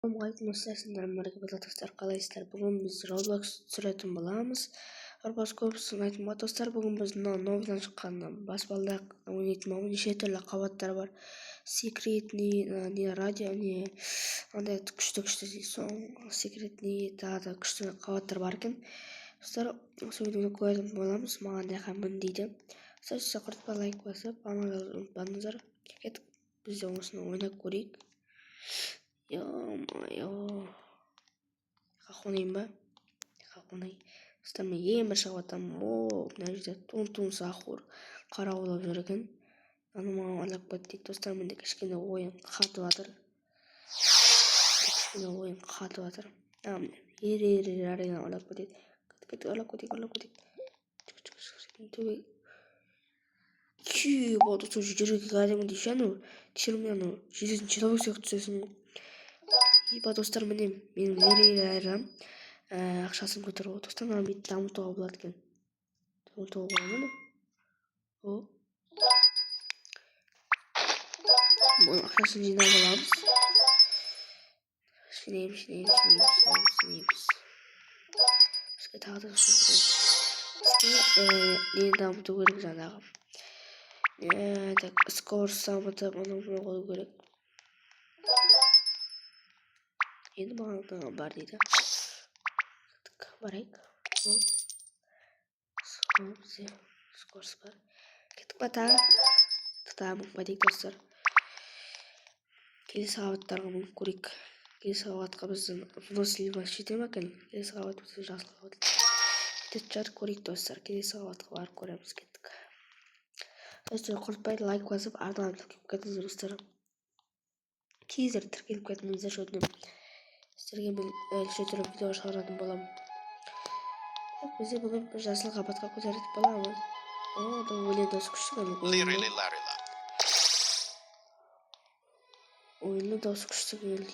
Assalamualaikum warahmatullahi dostlar, qalaysizlar? Bugun biz Roblox түсіретін боламыз. Roblox көбісін айтып достар, бүгін біз новыйдан шыққан баспалдақ ойнайтын неше түрлі қабаттар бар. Секретный, не радио, не андай күшті секретный тағы да күшті қабаттар бар екен. Достар, осы видеоны көретін боламыз. Маған да қамын дейді. Сіз құртпа лайк басып, ұмытпаңыздар. Кеттік, біз де осыны ойнап көрейік. Ё-моё. Қақонайын ба? Қақонай. Достар, мен ең бір шығып атам. Мына жерде тун сахур қарауылап жүр екен. Аны маған алып қойды дейді. Достар, менде кішкене ойын қатып жатыр. Арена алып қойды. Алып қойды. Вот тут жүрегі кәдімгі дейші аны. Тишірмен жезетін человек сияқты түсесің. Ибо достар, менің верейлерім ақшасын көтеріп отыр. Достар, маған бейт дамытуға болады екен. Дамытуға болады ма? Бұның ақшасын жинап аламыз. Шинейміз. Бізге тағы да бізге нені дамыту керек жаңағы. Скорость дамытып, оның қою керек. Енді маған бар дейді. Барайық. Скорость бар. Кеттік ба тағы? Тағы дейік достар. Келесі қабаттарға мұң көрейік. Келесі қабатқа біздің вносливость жете ме екен? Келесі қабат біздің жасыл қабат. Жат көрейік достар. Келесі қабатқа барып көреміз. Кеттік. Достар, құртпайды лайк басып, ардынан тіркеліп кетіңіздер достар. Тезір тіркеліп кетіңіздер өтінемін. Сіздерге мен түрлі видео шығаратын боламын. Бізде бүгін жасыл қабатқа көтеретін боламыз. Да ойын даусы күшті келді. Ойынның даусы күшті келді.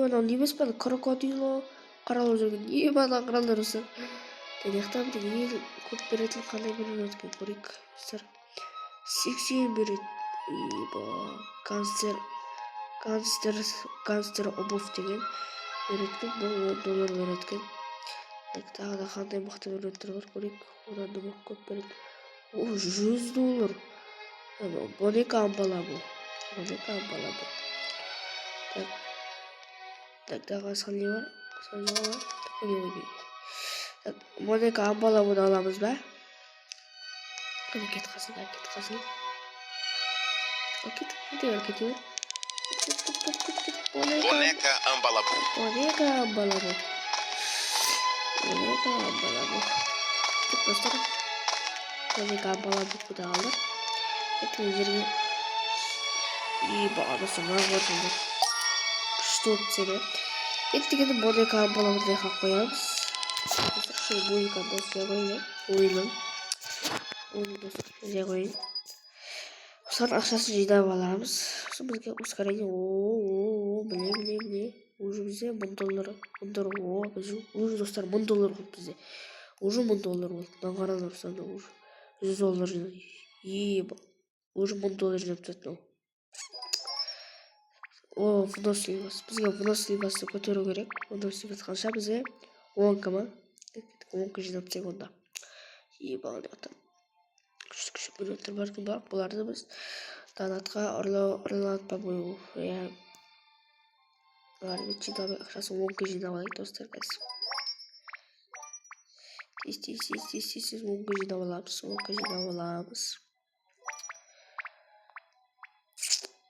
Анау не емес пе? Крокодило қаралып жүрген. Не баған қыралдар осы. Дәнектен ең көп беретін қандай бірін өткен көрейік. 80 береді. Гангстер обувь деген береткен. $10 береткен. Тағы да қандай мықты береттер бар көрейік. Одан да көп береді. $100. Бонека амбала бұл. Тағы санле бар. Бонека амбала бұны аламыз ба? Кет қасын. Кет. Boneca Ambalabu. Достар, Boneca Ambalabu бұда алды. Еттің жерге бағадасы мағыршынды күшті өп сені. Еттігені Boneca Ambalabu'да қақ қоямыз. Достар, шын Boneca досы қойын. Ойының досы қойын. Сон ақшасын жинап аламыз. Сосын бізге ускорение. Біле. Уже бізде $1000. Уже достар $1000 болды бізде. Уже $1000 болды. Нағаран ұрсанда уже $100 жинап. Уже $1000 жинап тұтты. Вносливость. Бізге вносливосты көтеру керек. Вносливость қанша бізде? 10 ма? 10 жинап тек онда. Балды атам. Күшті бөлеттер бар кім бар. Бұларды біз танатқа ұрланатпа бою. Бұларды біз жинап ақшасы 10 жинап алайық достар қазір. Тез 10 жинап аламыз.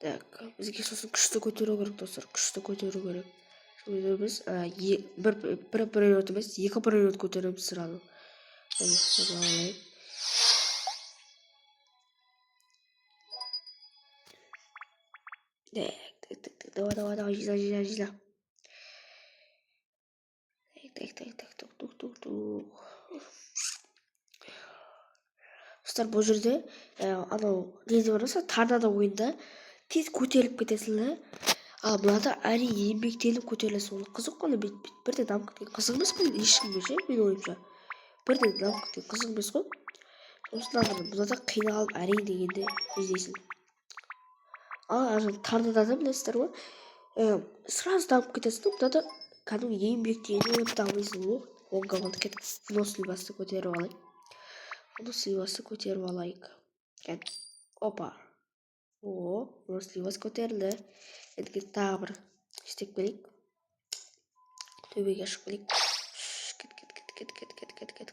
Так, бізге сосын күшті көтеру керек достар. Біз бір период емес, 2 период көтереміз сразу. Давай, жина. Тук. Достар, бұл жерде анау несі бар болса, торнадо ойында тез көтеріліп кетесің. Мынада әрине еңбектеніп көтерілесің. Ол қызық қой, бірден дамып кеткен қызық емес қой, ешкімге ше, мен ойымша. Бірден дамып кеткен қызық емес қой. Осыдан бұнада қиналып әрине дегенде іздейсің. Торнадода білесіздер ғой, Сразу дамып кетесің, бұда да кәдімгі еңбекті еніп дамисың ғой. Оңға болды кетіп, выносливосты көтеріп алайық. Выносливосты көтеріп алайық. Опа. Выносливость көтерілді. Енді тағы бір істеп келейік. Төбеге шығып келейік. Кет.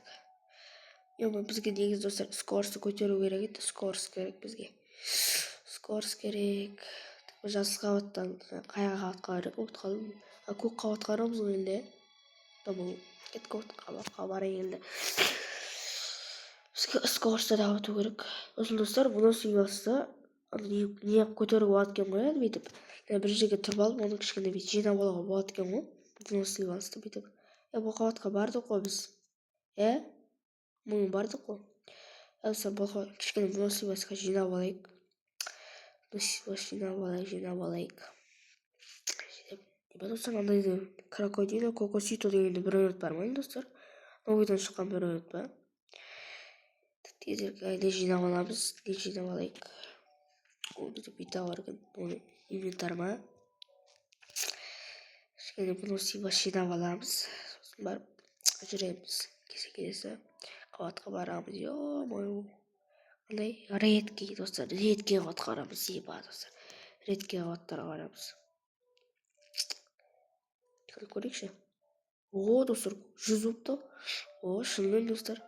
Бізге негізі достар скоросты көтеру керек еді. Скорос керек бізге. Скорос керек. Жас қабаттан қайға қабатқа керек. Көк қабатқа барамыз ғой елде. Бұл көк қабатқа барайық елде. Бізге скоросты дамыту керек. Осыл достар, выносливосты не көтеруге болады екен ғой, бүйтіп. Бір жерге тұрып алып, оны кішкене бүйтіп жинап алуға болады екен ғой. Выносливосты бүйтіп. Бұл қабатқа бардық қой біз. Мұның бардық қой. Бұл кішкене выносливостьқа жинап алайық. Жинап алайық. Достар, андайды крокодило, кокосито дегенде бір өрт бар ма, достар? Новыйдан шыққан бір өрт ба? Не жинап аламыз, не жинап алайық. Оны бита бар екен, оны инвентар ма? Кішкене выносливость жинап аламыз. Сосын барып жүреміз. Келесі қабатқа барамыз. Ё-мое. Андай редкий, достар, редкий қабатқа барамыз. Достар, редкий қабаттарға барамыз. Көрейікші. Достар, 100 ұпты. Шынымен, достар.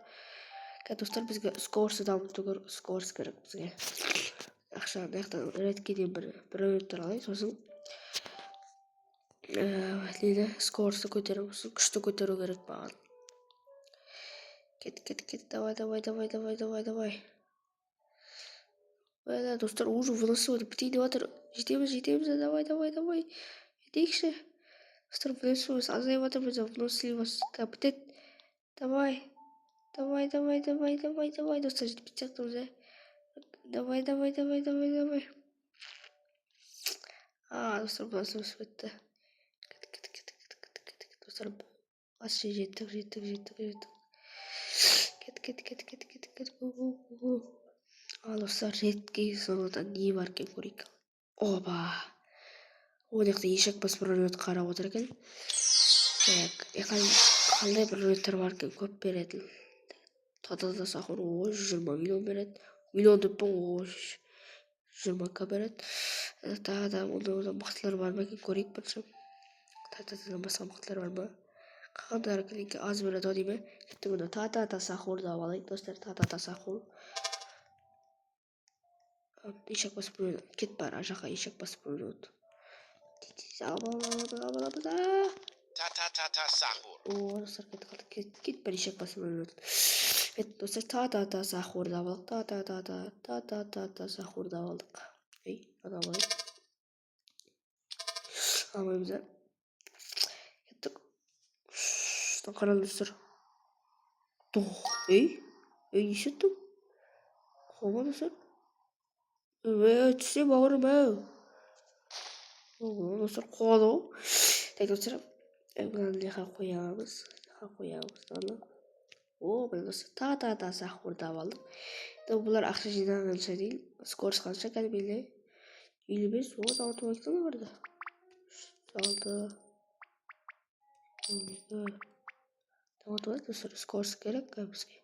Достар, бізге скоросты дамыту керек. Скорос керек бізге. Ақша, аяқтан редкейден бір өнеттер алайын. Сосын скоросты көтеру, күшті көтеру керек баған. Кет. Давай. Достар, уже выносливость бітейін деп жатыр. Жетеміз. Давай. Етейікші. Достар, выносливость азайып жатыр біз. Выносливость бітет. Давай. Достар, жетпей жақтымыз. Давай. Достар, выносливость бітті. Достар, басшы жеттік. Кет. Достар, редкий соңыдан не бар екен көрейік. Опа. Оны ешек бас бір өнет қарап отыр екен. Қандай бір өнеттер бар екен, көп береді. Тата сахар, 120 миллион береді. Миллион деп бұл 20к береді. Тағы да одан мықтылар бар ма екен, көрейік бірші. Татадан басқа мықтылар бар ма? Қағандар екен, аз береді ау дейме. Кеттің тата сахурды алайық, достар, тата сахур. Ешек бас бір өнет. Кет бар, жаққа ешек бас бір өнет. Аламыз. Ta sahur. Достар, кет бір ешек бас бір өнет. Достар, тата сахурды алдық. Тата сахурды алдық. Ана алайық. Алмаймыз. Кеттік. Қарал достар. Неше тұм? Қома достар. Түссе бауырым әу. Достар, қуады ғой. Достар, бұдан неға қоямыз. Достар, тата сахурды алдық. Бұлар ақша жинағанша дейін. Скорос қанша кәдімейлі. 55, дамыту айтылы барды. Дамыту айтылы, достар, скорос керек бізге.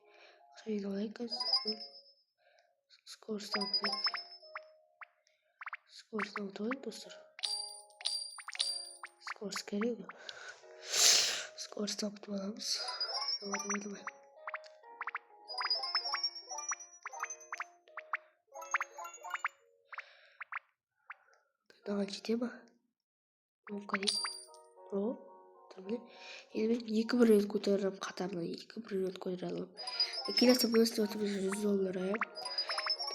Ақша жиналайық. Скорос дамыту айтылы, достар. Скорос керек. Скорос дамыту аламыз. Давай. Давай жете ма? Енді мен 2 бір рет көтеріп қатарынан 2 бір рет көтеріп. Келесі бұлысты өтіміз $100.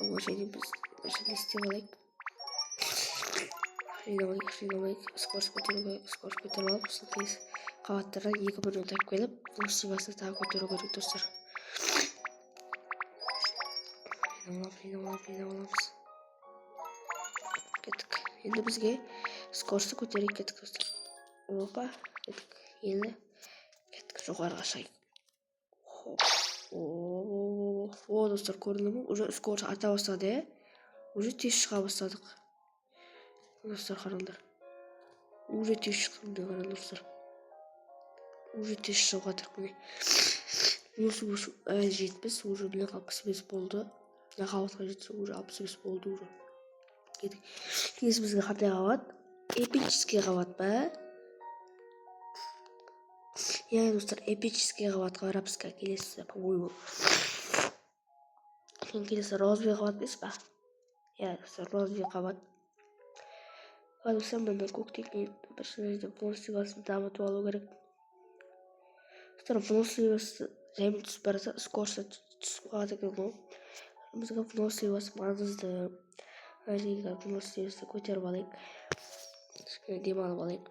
Ол және біз істеп алайық. Жинамайық. Скорос көтеріп алып, сол кез қабаттардан 2 бір рет айтып келіп, бұлысты басына тағы көтеру керек, достар. Жиналамыз. Кеттік. Енді бізге скоросты көтерейік кеттік, достар. Опа, кеттік. Енді кеттік жоғарға шайық. Достар, көрінді ме? Уже скорос арта бастады, Уже тез шыға бастадық. Достар, қараңдар. Уже тез шықтым деп қараңдар достар. Уже тез шығып жатыр міне. Осы жетпіс, уже міне 65 болды. Мына қабатқа жетсе уже 65 болды уже. Кеттік. Келесі бізге қандай қабат? Эпический қабат па? Иә достар, эпический қабатқа барамыз келесі, по-моему. Келесі розовый қабат емес па? Иә достар, розовый қабат. Достар, мына көктен бір жерде выносливосын дамытып алу керек. Достар, выносливосы жаймен түсіп барса, скорость түсіп қалады екен ғой. Бізге выносливосы маңызды. Выносливосы көтеріп алайық. Кішкене демалып алайық.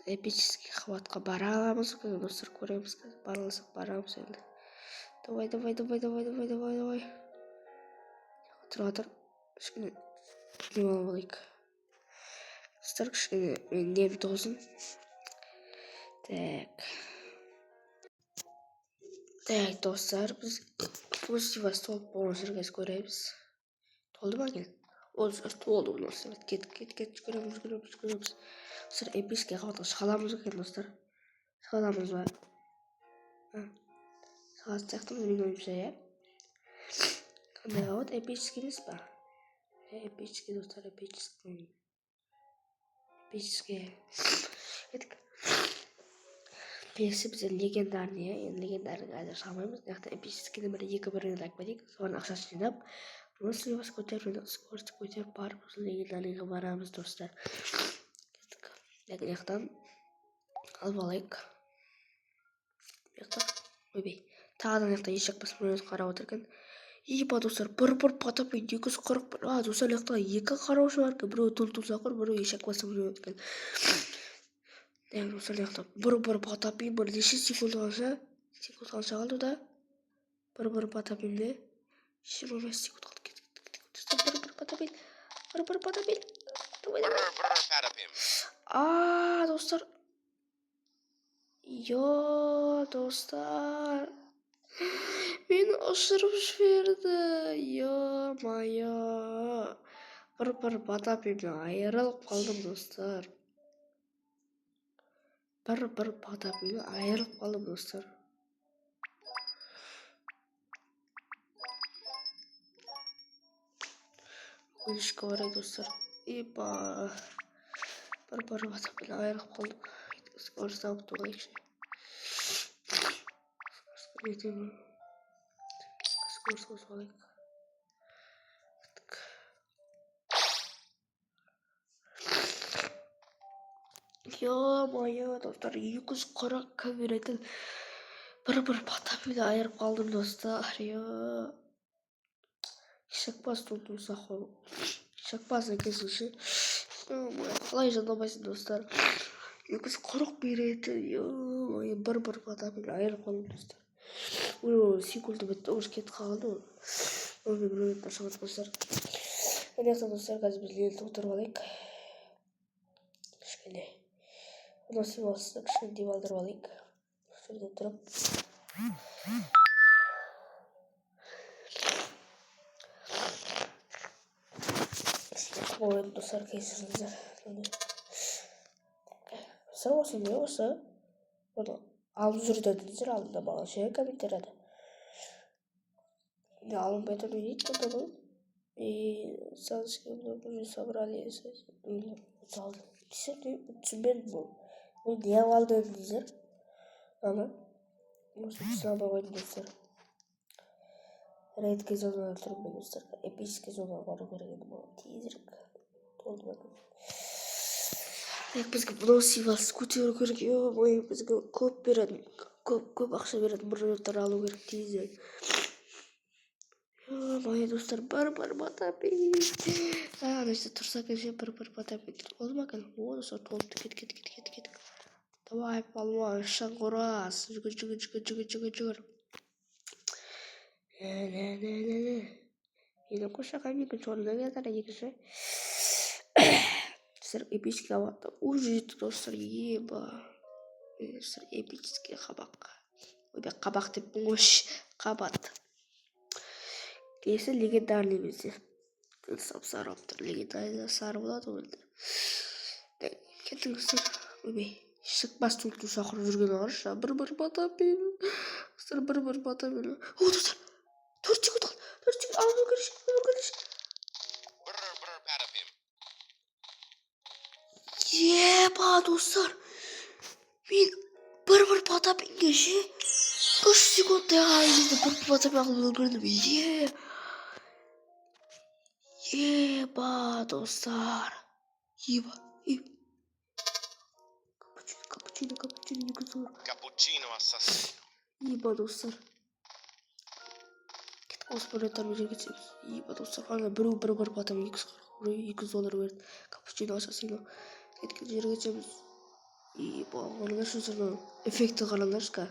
Эпический қабатқа бара аламыз екен достар, көреміз. Барласақ барамыз енді. Давай. Тұр. Кішкене демалып алайық. Достар, кішкене мен нем тозын. Так, достар, біз выносливосы толып болған жерге көреміз. Толды ма екен? Толды выносливосы. Кеттік, жүгіреміз. Достар, эпический қабатқа шығаламыз екен достар. Шығаламыз ба? Шығасақ менің ойымша, иә? Қандай қабат? Эпический емес па? Эпический достар, эпический. Кеттік. Келесі бізде легендарный, енді легендарный қазір шығамаймыз. Яқта эпическийді екі бірінен айтып кетейік. Соған ақшасын жинап, выносливосы көтеріп, скорость көтеріп барып, легендарныйға барамыз достар. Кеттік. Яқтан алып алайық. Ойбей. Тағадан яқта ешек басып өзін қарап отыр екен. Епа достар, бір потаппен 241. Достар, яқта екі қараушы бар екен. Біреу тұл сақыр, біреу ешек басып өткен. Достар, яқта бір потаппен бірнеше секунд қалса қалды да. Бір потаппенде 25 секунд қалды. Кеттік. Достар, бір потаппен. Давай. Достар. Достар. Мені ұшырып жіберді. Ё-моё. Бір потаппен айырылып қалдым достар. Бір потаппен айырылып қалдым достар. Өкінішке орай достар. Епа. Бір потаппен айырылып қалдым. Скорость дамытып алайықшы. Скорость қосып алайық. Ё-моё, достар, 240 камеретін бір потаппен айырып қалдым достар. Ешекбас тұлдың сақол. Ешекбас екенсінші. Қалай жандамайсың достар. 240 беретін. Ё-моё, бір потаппен айырып қалдым достар. Секунды бітті, уже кетіп қалды. Оны біреуін ташамат достар. Яқта достар, қазір біз лені тоқтырып алайық. Кішкене. Выносливосы кішкене демалдырып алайық. Сөйдеп тұрып. Ойын достар, кесіріңіздер. Достар, осы не осы? Алып жүрді дедіңіздер, алдында маған ше комментарияда. Алынбайды ма дейді бұнда бұл? Санским уже собрали. Түсінбедім бұл. Бұл не алды дедіңіздер? Осы түсінбей қойдым достар. Рейдке зоналар тұрмын достар. Эпический зоналар бару керек еді бұл. Тезірік. Толды ма? Бізге выносливосы көтеру керек. Ой, бізге көп береді. Көп ақша береді. Бір алу керек тезірік. Ой, достар, бір потаппен. Анашта тұрса кеше бір потаппен. Олды ма екен? Достар, толыпты. Кеттік. Давай, палуан, шаңғырас. Жүгір. Мені қошақан екінші орында келдір екінші. Достар, эпический қабатта уже жетті достар. Еба. Достар, эпический қабақ. Ойбек қабақ деп бұңғыш қабат. Келесі легендарный бізде. Сап-сары болып тұр. Легендарный сары болады ойында. Кетіңіздер. Ойбай. Шықпас түлкі шақырып жүрген ағаш. Бір бата мен. Достар, бір бата мен. О, достар. 4 жігіт алды. 4 жігіт алу керек. Brr, patapim. Еба, достар. Мен бір бата менге ше. 3 секундта ағайымызды бір бата мен алып өлгендім. Еба, достар. Еба. Капучино, Cappuccino assassino. Еба, достар. Османаттармен жерге түсеміз. Еба, достар. Ана бір батам $200 берді. Капучино ассасино. Кеткен жерге түсеміз. Еба, қараңдаршы соны эффекті қараңдаршы.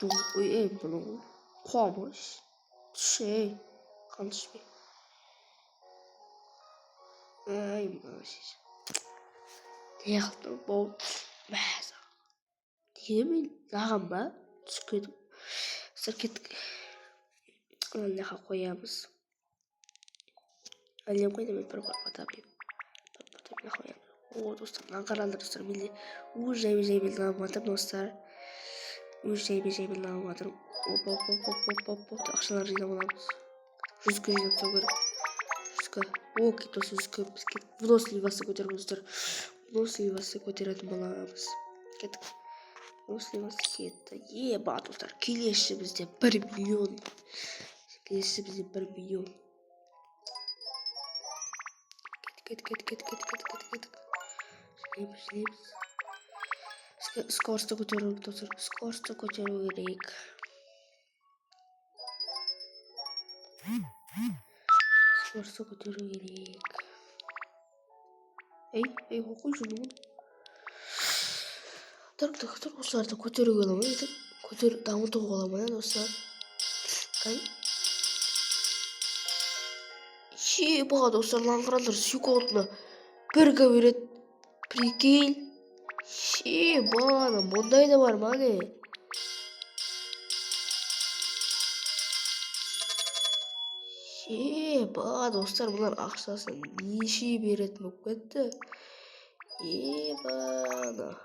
Бұның қуамыш. Түше. Қантышпе. Мәсіз. Неғылтын болды. Мәзі. Демен нағам ба? Түскедім. Сыр кеттік. Неға қоямыз. Әлем қойды мен бір бата бейім. Қоямыз. О, достар, маған қараңдар, достар. Менде жаймен нағаматым, достар. Жаймен нағаматым. Оп. Ақшалар жинап аламыз. 100 жинап тау керек. 100. О, кетті 100 біз кеттік. Выносливасы көтеріп, достар. Выносливасы көтеретін боламыз. Кеттік. Выносливасы кетті. Еба, достар. Келесі бізде 1 миллион. Келесі бізде 1 миллион. Кет. Шлейміз. Скоросты көтеру керек, достар. Скоросты көтеру керек. Ей, қой жүні. Достар, осыларды көтеруге аламын еді. Дамытуға аламын, достар. Еба, достар, қараңдар, секундына 1-ге береді. Прикинь. Еба, мұндай да бар ма не? Еба, достар, бұлар ақшасын неше беретін болып кетті. Еба.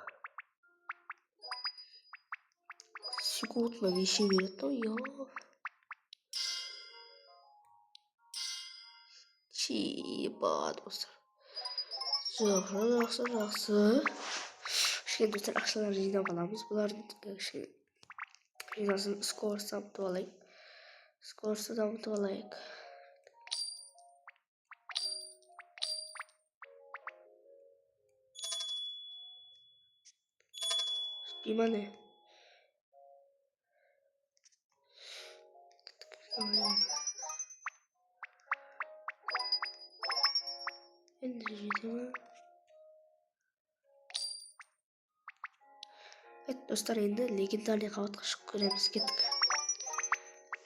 Секундына неше беретін, я. Еба, достар. Жақсы. Шкен, достар, ақшалар жинап аламыз. Бұлардың жинасын скоросты дамытып алайық. Спиманы. Енді жетемі. Достар, енді легендарный қабатқа шығып көреміз. Кеттік.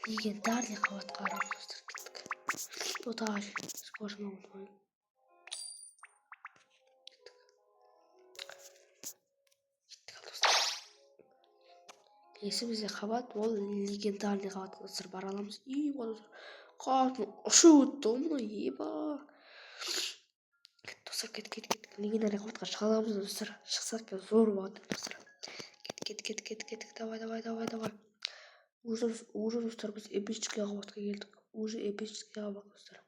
Легендарный қабатқа арамыз, достар. Кеттік. Отағаш. Скоросына ұмытпайын. Есі бізде қабат, ол легендарный қабатқа достар бара аламыз. Еба, достар. Қабатын ұшы өтті, мұны, еба. Достар, кет. Легендарный қабатқа шыға аламыз, достар. Шықсақ зор болады, достар. Кет. Давай. Уже, достар, біз эпический қабатқа келдік. Уже эпический қабат, достар.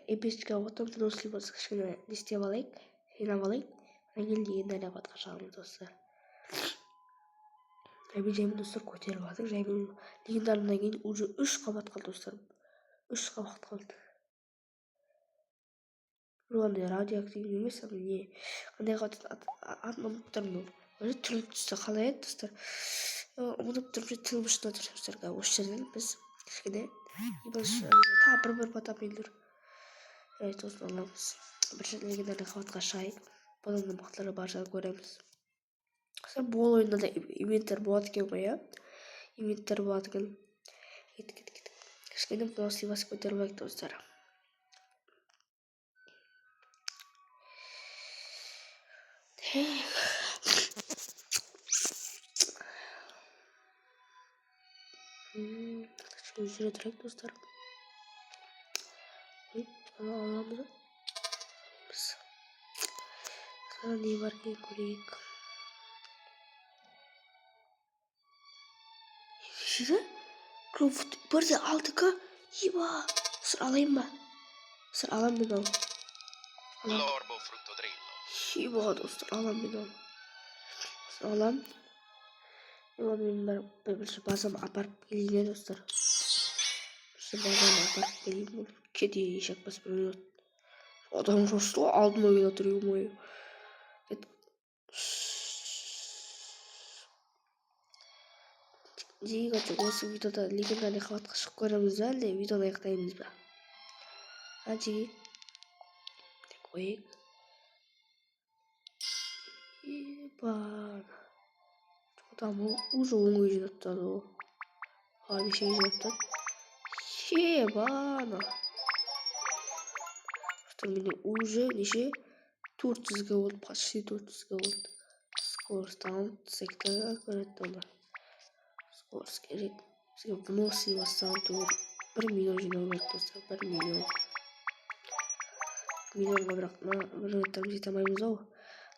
Эпический қабаттан выносливасы кішкене нестеп алайық. Жинап алайық. Легендарный қабатқа шығамыз, достар. Жаймен, достар, көтеріп алдық. Жаймен легендарныйдан кейін уже 3 қабат қалды, достар. 3 қабат қалды. Бұландай радиоактивный емес, не қандай қабат атын ұмытып тұрмын. Өзі тіліп түсті қалай еді, достар. Ұмытып тұрмын, тіліп ұшына тұрсам, достар. Осы жерден біз кішкене бір бата белдір. Достар, аламыз. Бірінші легендарный қабатқа шығайық. Бұлардың мақтары бар жағын көреміз. Бұл ойында да ивенттер болады екен ғой, я? Ивенттер болады екен. Кет. Кішкене выносливасы көтеріп алайық, достар. Жүре тұрайық, достар. Аламыз. Ne var ki koyayım. Şurada Crawford burada 6K yiba. Sır alayım mı? Sır alayım mı onu? L'orbo fruttodrillo. Yiba dostlar alayım mı onu? Sır alayım. Ama benim bir şey bazen aparıp geleyim dostlar. Bir şey bazen aparıp geleyim. Kedi yiyecek bas böyle. Adam rostlu aldım öyle oturuyorum öyle. Жига осы видеода легендарный хватқа шығып көреміз бе әлде видеоны аяқтаймыз ба? Жиги қояйық. Ебан. Там уже оңай жинап тастады ғой. Вообще жинап тастады. Ебана. Что менде уже неше 400-ге болды, почти 400-ге болды. Скорость таунт секторға көреді оны. Скорость керек. Бізге вносы бастаған тұғыр 1 миллион жинау керек достар, 1 миллион. Миллионға бірақ бір өттірім жете алмаймыз ау.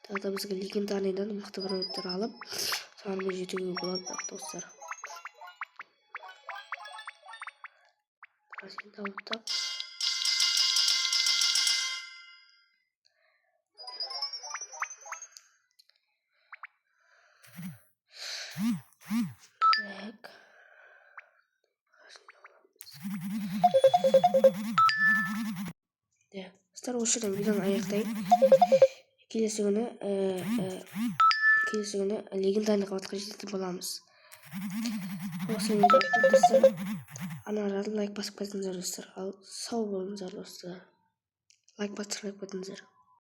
Тағы бізге легендарныйдан мықты бір өттір алып, санымыз жетуге болады бірақ достар. Қазір дамыттап. Так. Достар, осы жерден видеоны аяқтайын. Келесі күні легендарный қабатқа жететін боламыз. Осы видео достар, анарадан лайк басып кетіңіздер достар. Ал сау болыңыздар достар. Лайк басып кетіңіздер.